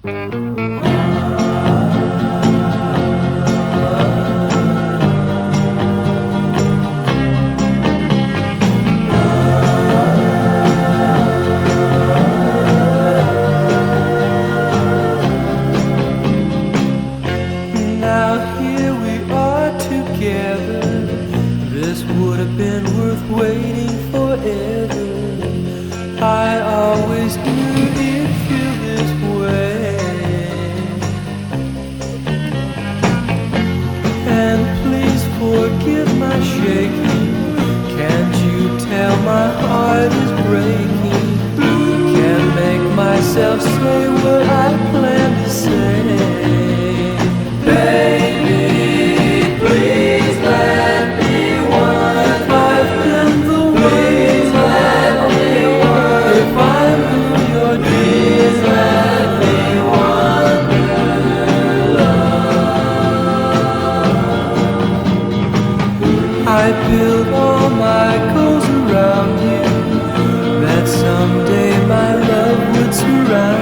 Now here we are together. This would have been worth waiting forever. I always knew you'd feel this way. And please forgive my shaking. Can't you tell my heart is breaking? Can't make myself say what I plan to say. Baby, please let me wonder if I've been the way. Let me wonder if I'm who your dreams. Let me wonder, love. I build all my goals around you, that someday my love would surround